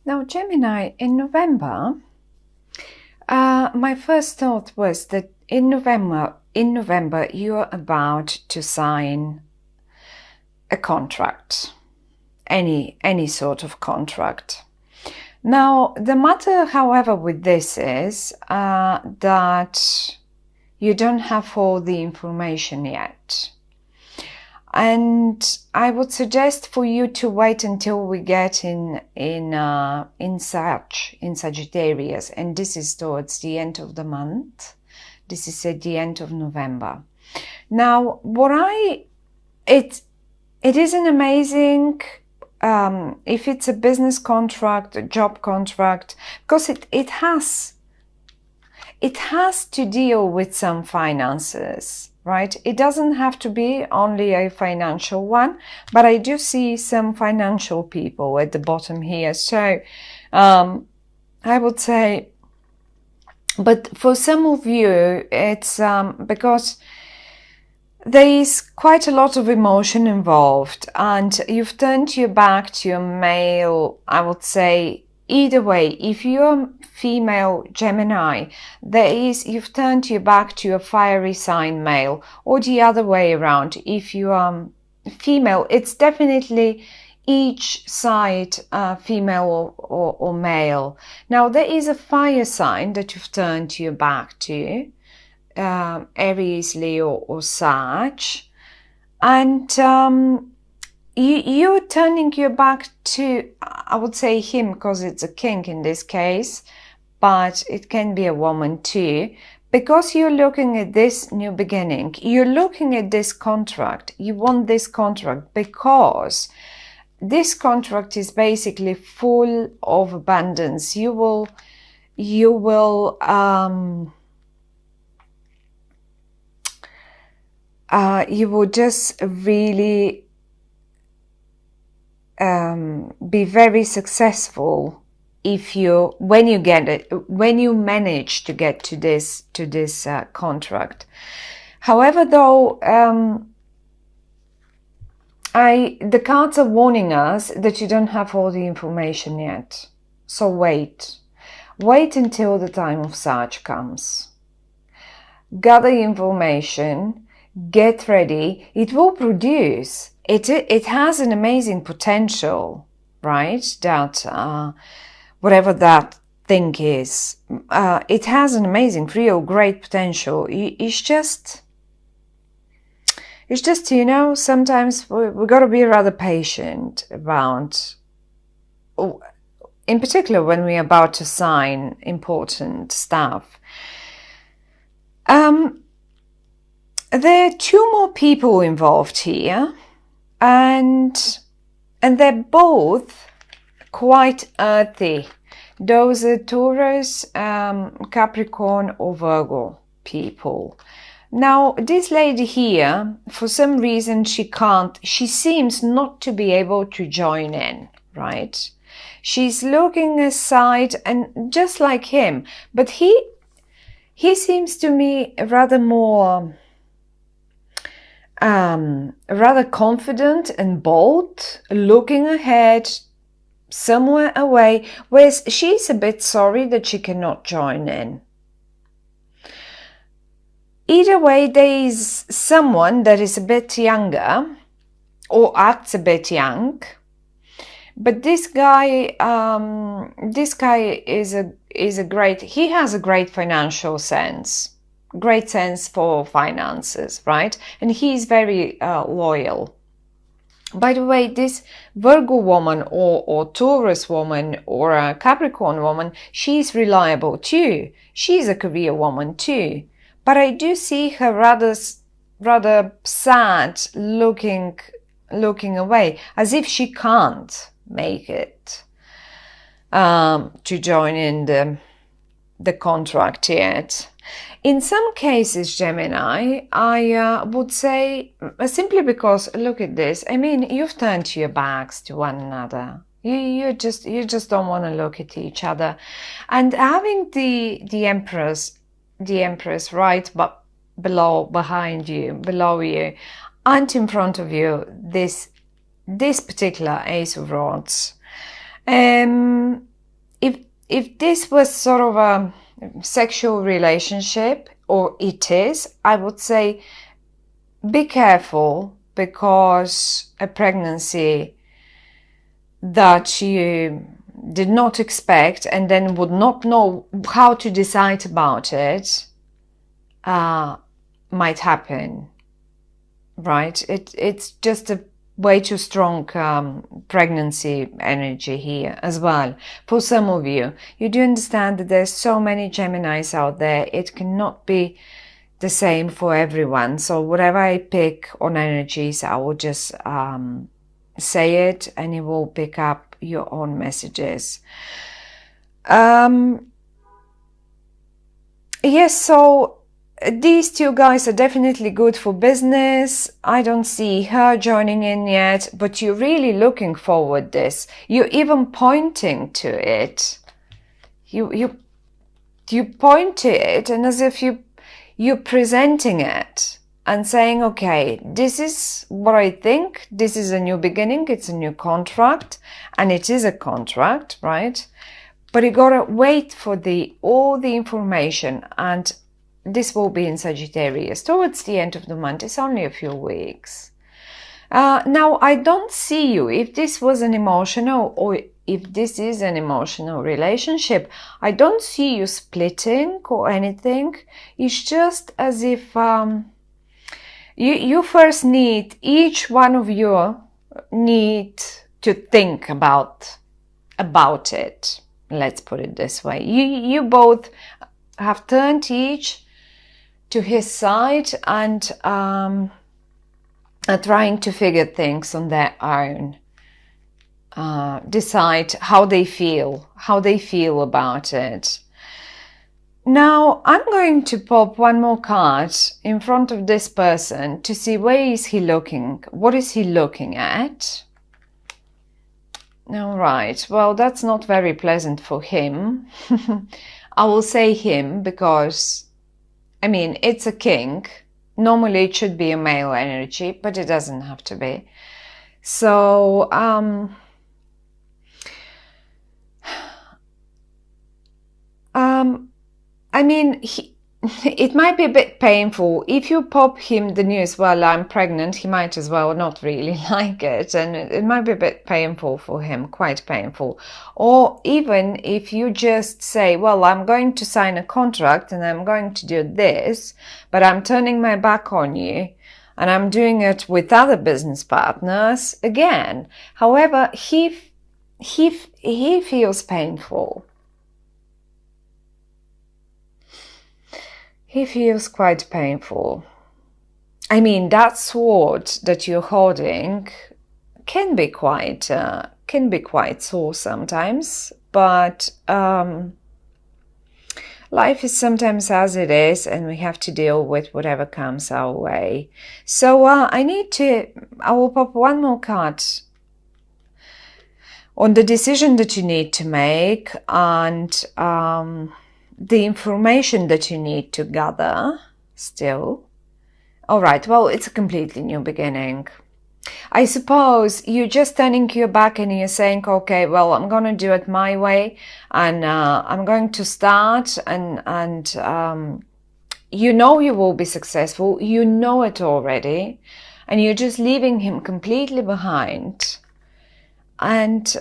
Now, Gemini, in November, my first thought was that in November, you're about to sign a contract, any sort of contract. Now, the matter, however, with this is that you don't have all the information yet. And I would suggest for you to wait until we get in Sagittarius, and this is towards the end of the month. This is at the end of November. Now, it is an amazing, if it's a business contract, a job contract, because it has to deal with some finances. Right? It doesn't have to be only a financial one, but I do see some financial people at the bottom here. So I would say, but for some of you, it's because there is quite a lot of emotion involved, and you've turned your back to your male, I would say. Either way, if you're female Gemini, you've turned your back to a fiery sign male, or the other way around. If you are female, it's definitely each side, female or male. Now, there is a fire sign that you've turned your back to, Aries, Leo, or Sag, and you're turning your back to, I would say him, because it's a king in this case, but it can be a woman too, because you're looking at this new beginning. You're looking at this contract. You want this contract because this contract is basically full of abundance. You will just really be very successful when you manage to get to this contract. However, though, the cards are warning us that you don't have all the information yet. So wait until the time of Sag comes. Gather information, get ready. It will produce. It has an amazing potential, right? That whatever that thing is, it has an amazing, real, great potential. It's just sometimes we got to be rather patient about, in particular when we're about to sign important stuff. There are two more people involved here. And they're both quite earthy. Those are Taurus, Capricorn, or Virgo people. Now, this lady here, for some reason, she seems not to be able to join in, right? She's looking aside, and just like him, but he seems to me rather more rather confident and bold, looking ahead, somewhere away, whereas she's a bit sorry that she cannot join in. Either way, there is someone that is a bit younger or acts a bit young, but this guy is a great, he has a great financial sense. Great sense for finances, right? And he's very loyal. By the way, this Virgo woman or Taurus woman or a Capricorn woman, she's reliable too. She's a career woman too. But I do see her rather sad, looking away, as if she can't make it to join in the contract yet. In some cases, Gemini, I would say, simply because, look at this, I mean, you've turned your backs to one another. You just don't want to look at each other. And having the Empress right behind you, below you, and in front of you, this particular Ace of Rods, if this was sort of a sexual relationship, or it is, I would say be careful, because a pregnancy that you did not expect and then would not know how to decide about it might happen, right? It's just a way too strong pregnancy energy here as well. For some of you, you do understand that there's so many Geminis out there. It cannot be the same for everyone. So whatever I pick on energies, I will just say it, and you will pick up your own messages. Yes, so these two guys are definitely good for business. I don't see her joining in yet, but you're really looking forward this. You're even pointing to it. You point to it, and as if you're presenting it and saying, okay, this is what I think. This is a new beginning. It's a new contract, and it is a contract, right? But you gotta wait for all the information, and this will be in Sagittarius towards the end of the month. It's only a few weeks. Now, I don't see you, if this was an emotional, or if this is an emotional relationship, I don't see you splitting or anything. It's just as if you first need, each one of you need to think about it. Let's put it this way. You both have turned each to his side and are trying to figure things on their own. Decide how they feel about it. Now, I'm going to pop one more card in front of this person to see where is he looking, what is he looking at. All right, well, that's not very pleasant for him. I will say him because, I mean, it's a king. Normally it should be a male energy, but it doesn't have to be. So, I mean, it might be a bit painful. If you pop him the news, well, I'm pregnant, he might as well not really like it. And it might be a bit painful for him, quite painful. Or even if you just say, well, I'm going to sign a contract and I'm going to do this, but I'm turning my back on you and I'm doing it with other business partners again. However, he feels painful. He feels quite painful. I mean, that sword that you're holding can be quite sore sometimes, but life is sometimes as it is, and we have to deal with whatever comes our way. So I will pop one more card on the decision that you need to make, and the information that you need to gather still. All right, well, it's a completely new beginning. I suppose you're just turning your back and you're saying, okay, well, I'm going to do it my way, and I'm going to start, and you know you will be successful. You know it already, and you're just leaving him completely behind. And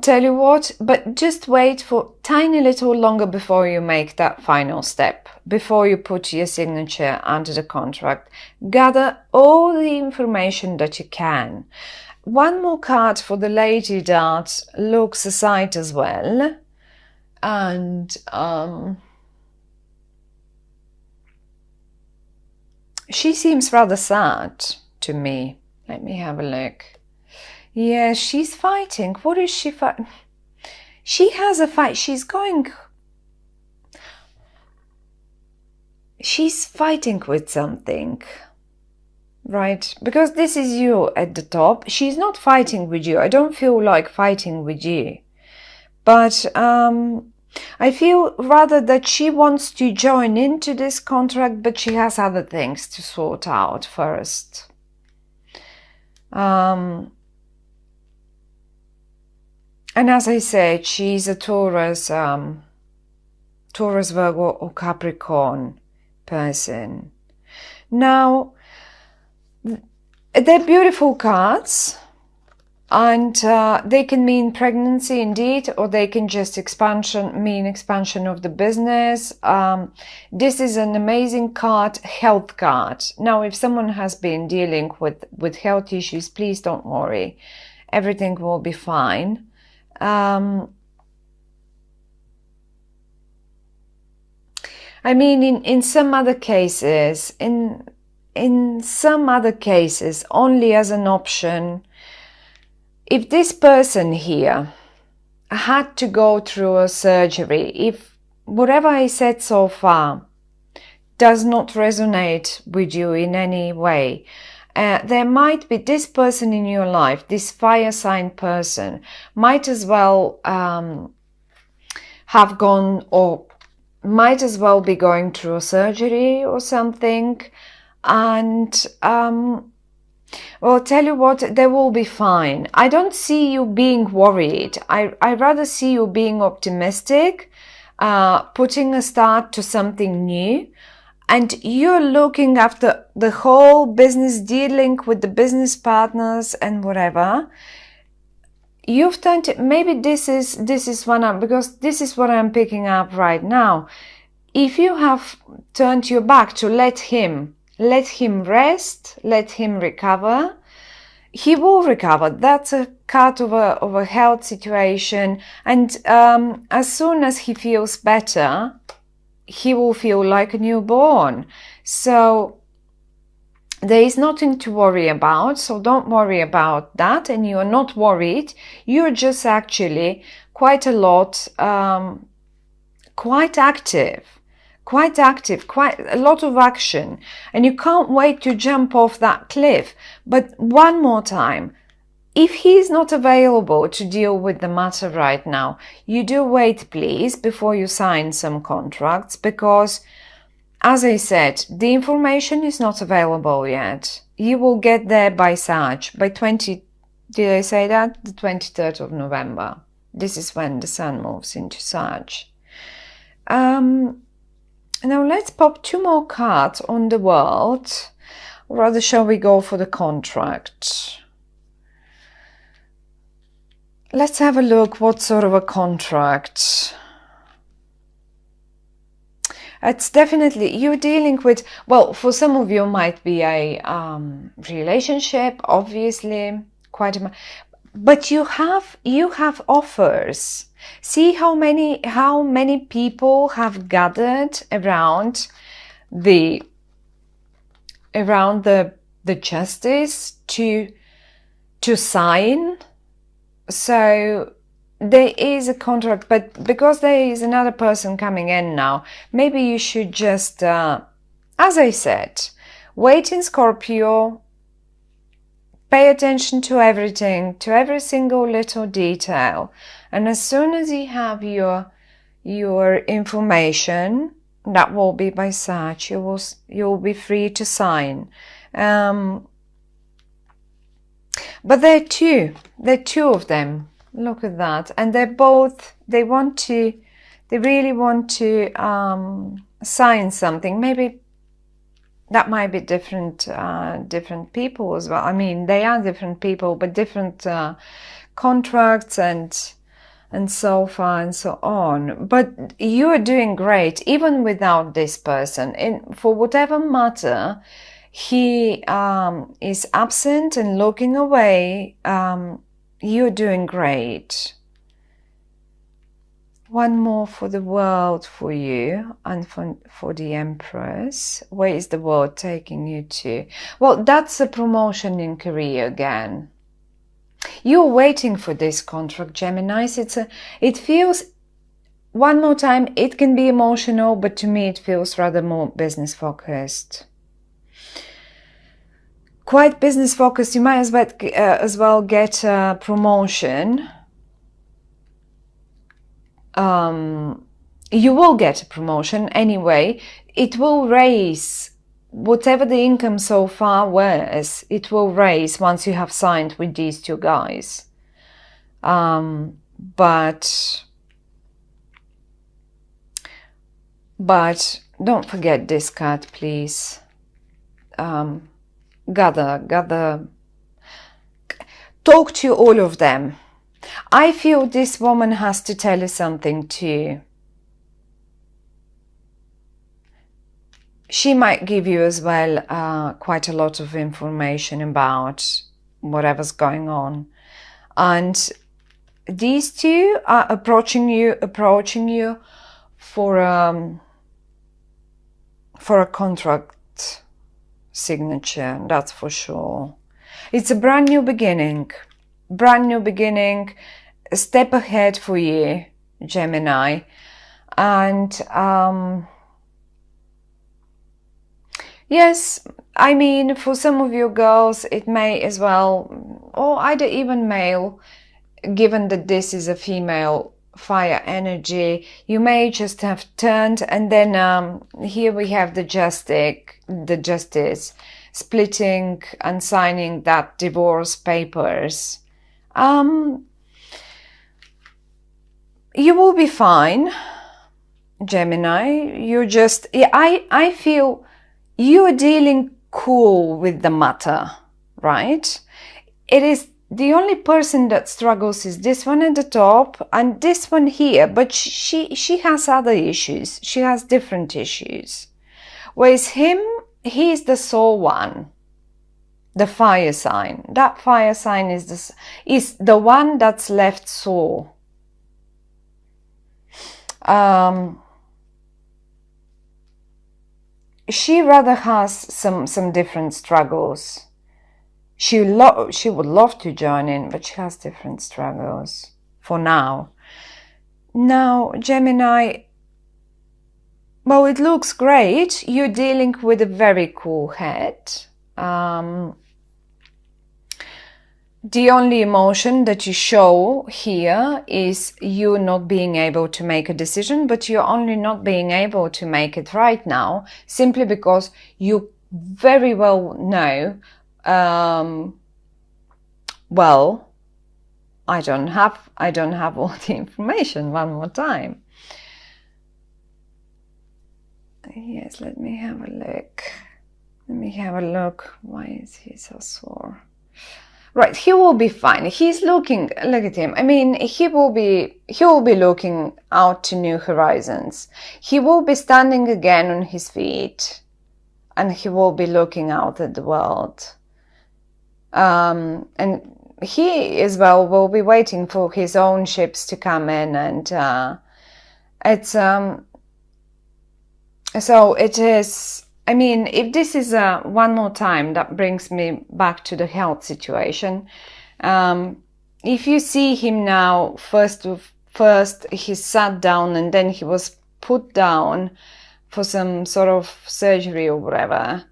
tell you what, but just wait for tiny little longer before you make that final step, before you put your signature under the contract. Gather all the information that you can. One more card for the lady that looks aside as well. And she seems rather sad to me. Let me have a look. Yeah, she's fighting. What is she fighting? She has a fight. She's fighting with something, right? Because this is you at the top. She's not fighting with you. I don't feel like fighting with you. But I feel rather that she wants to join into this contract, but she has other things to sort out first. And as I said, she's a Taurus, Taurus, Virgo or Capricorn person. Now, they're beautiful cards, and they can mean pregnancy indeed, or they can just mean expansion of the business. This is an amazing card, health card. Now, if someone has been dealing with health issues, please don't worry. Everything will be fine. I mean, in some other cases, in some other cases, only as an option, if this person here had to go through a surgery, if whatever I said so far does not resonate with you in any way, there might be this person in your life, this fire sign person, might as well have gone, or might as well be going through a surgery or something. And well, tell you what, they will be fine. I don't see you being worried. I rather see you being optimistic, putting a start to something new. And you're looking after the whole business, dealing with the business partners and whatever. You've turned to, maybe this is one, because this is what I'm picking up right now. If you have turned your back to let him rest, let him recover, he will recover. That's a card of a health situation. And as soon as he feels better, he will feel like a newborn. So there is nothing to worry about. So don't worry about that. And you're not worried. You're just actually quite a lot, quite active, quite a lot of action. And you can't wait to jump off that cliff. But one more time, if he's not available to deal with the matter right now, you do wait, please, before you sign some contracts, because, as I said, the information is not available yet. You will get there by Sag, by did I say that? The 23rd of November. This is when the Sun moves into Sag. Now let's pop 2 more cards on the world. Or rather, shall we go for the contract? Let's have a look. What sort of a contract? It's definitely, you're dealing with, well, for some of you might be a relationship, obviously, but you have offers. See how many people have gathered around the justice to sign. So there is a contract, but because there is another person coming in now, maybe you should just, as I said, wait in Scorpio, pay attention to everything, to every single little detail. And as soon as you have your information, that will be by Sag, you'll be free to sign. But there are two of them. Look at that. And they really want to sign something. Maybe that might be different people as well. I mean, they are different people, but different contracts and so far and so on. But you are doing great, even without this person. And for whatever matter he is absent and looking away, you're doing great. One more for the world for you, and for the Empress. Where is the world taking you to? Well, that's a promotion in career again. You're waiting for this contract, Geminis. It feels, one more time, it can be emotional, but to me it feels rather more business focused. Quite business focused. You might as well get a promotion. You will get a promotion anyway. It will raise whatever the income so far was. It will raise once you have signed with these 2 guys. But don't forget this card, please. Gather, talk to all of them. I feel this woman has to tell you something too. She might give you as well quite a lot of information about whatever's going on. And these two are approaching you for a contract signature, that's for sure. It's a brand new beginning, a step ahead for you, Gemini. And yes, I mean, for some of you girls, it may as well, or either even male, given that this is a female fire energy, you may just have turned, and then here we have the justice splitting and signing that divorce papers. You will be fine, Gemini. You just, I feel you're dealing cool with the matter, right? It is the only person that struggles is this one at the top and this one here, but she has other issues. She has different issues. Whereas him, he's the soul one, the fire sign. That fire sign is the one that's left sore. She rather has some different struggles. She would love to join in, but she has different struggles for now. Now, Gemini, well, it looks great. You're dealing with a very cool head. The only emotion that you show here is you not being able to make a decision, but you're only not being able to make it right now simply because you very well know, well, I don't have all the information. One more time. Yes, let me have a look. Why is he so sore? Right, he will be fine. He's looking, look at him. I mean, he will be looking out to new horizons. He will be standing again on his feet, and he will be looking out at the world. And he as well will be waiting for his own ships to come in, and so it is. I mean, if this is one more time, that brings me back to the health situation. If you see him now, first he sat down and then he was put down for some sort of surgery or whatever.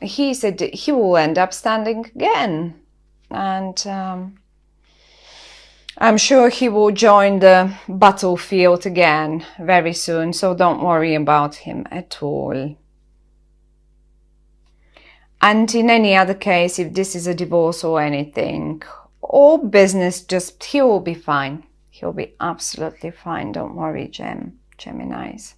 He said he will end up standing again, and I'm sure he will join the battlefield again very soon, so don't worry about him at all. And in any other case, if this is a divorce or anything, or business, just he will be fine. He'll be absolutely fine. Don't worry, Geminis.